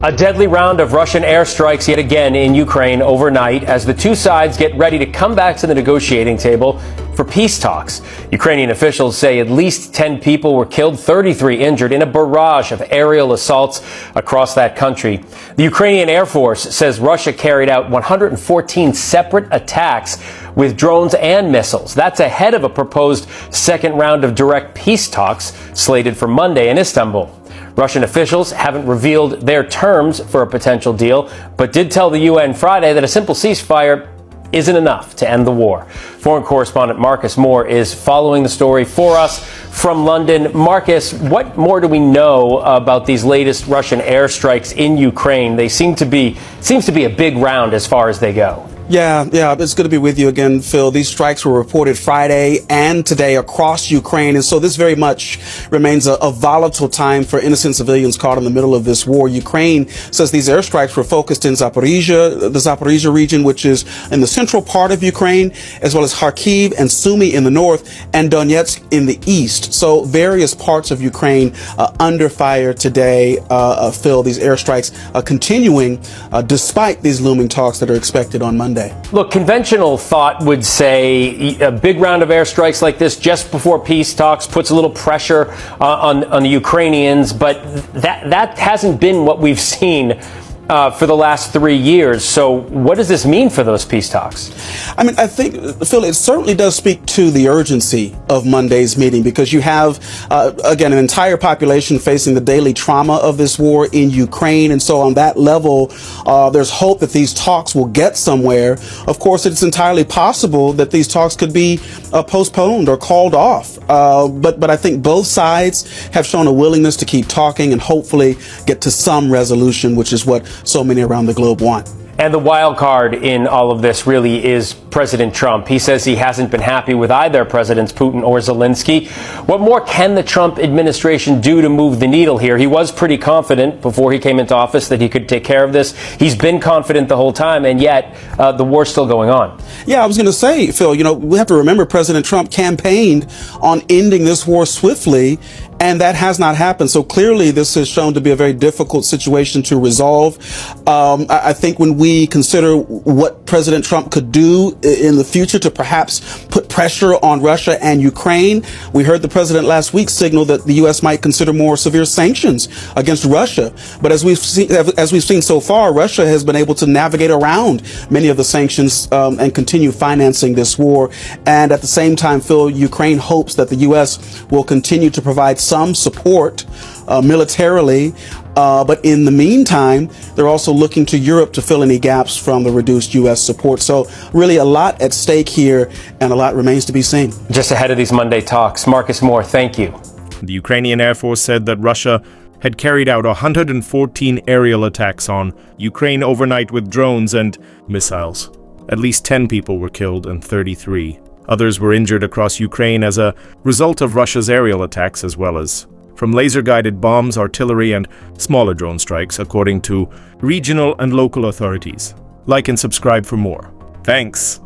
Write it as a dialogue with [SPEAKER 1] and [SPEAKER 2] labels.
[SPEAKER 1] A deadly round of Russian airstrikes yet again in Ukraine overnight as the two sides get ready to come back to the negotiating table for peace talks. Ukrainian officials say at least 10 people were killed, 33 injured in a barrage of aerial assaults across that country. The Ukrainian Air Force says Russia carried out 114 separate attacks with drones and missiles. That's ahead of a proposed second round of direct peace talks slated for Monday in Istanbul. Russian officials haven't revealed their terms for a potential deal, but did tell the UN Friday that a simple ceasefire isn't enough to end the war. Foreign correspondent Marcus Moore is following the story for us from London. Marcus, what more do we know about these latest Russian airstrikes in Ukraine? They seems to be a big round as far as they go.
[SPEAKER 2] Yeah, it's good to be with you again, Phil. These strikes were reported Friday and today across Ukraine, and so this very much remains a volatile time for innocent civilians caught in the middle of this war. Ukraine says these airstrikes were focused in Zaporizhia, the Zaporizhia region, which is in the central part of Ukraine, as well as Kharkiv and Sumy in the north and Donetsk in the east. So various parts of Ukraine under fire today, Phil. These airstrikes continuing despite these looming talks that are expected on Monday.
[SPEAKER 1] Look, conventional thought would say a big round of airstrikes like this just before peace talks puts a little pressure on the Ukrainians, but that hasn't been what we've seen for the last 3 years. So what does this mean for those peace talks?
[SPEAKER 2] I mean, I think, Phil, it certainly does speak to the urgency of Monday's meeting because you have, again, an entire population facing the daily trauma of this war in Ukraine. And so on that level, there's hope that these talks will get somewhere. Of course, it's entirely possible that these talks could be postponed or called off. But I think both sides have shown a willingness to keep talking and hopefully get to some resolution, which is what so many around the globe want.
[SPEAKER 1] And the wild card in all of this really is President Trump. He says he hasn't been happy with either Presidents Putin or Zelensky. What more can the Trump administration do to move the needle here? He was pretty confident before he came into office that he could take care of this. He's been confident the whole time, and yet the war's still going on.
[SPEAKER 2] Yeah, I was going to say, Phil, we have to remember President Trump campaigned on ending this war swiftly, and that has not happened. So clearly this has shown to be a very difficult situation to resolve. I think when we consider what President Trump could do in the future to perhaps put pressure on Russia and Ukraine, we heard the president last week signal that the U.S. might consider more severe sanctions against Russia. But as we've seen so far, Russia has been able to navigate around many of the sanctions and continue financing this war. And at the same time, Phil, Ukraine hopes that the U.S. will continue to provide some support militarily. But in the meantime, they're also looking to Europe to fill any gaps from the reduced U.S. support. So really a lot at stake here, and a lot remains to be seen.
[SPEAKER 1] Just ahead of these Monday talks, Marcus Moore, thank you.
[SPEAKER 3] The Ukrainian Air Force said that Russia had carried out 114 aerial attacks on Ukraine overnight with drones and missiles. At least 10 people were killed and 33. Others were injured across Ukraine as a result of Russia's aerial attacks, as well as from laser-guided bombs, artillery, and smaller drone strikes, according to regional and local authorities. Like and subscribe for more. Thanks.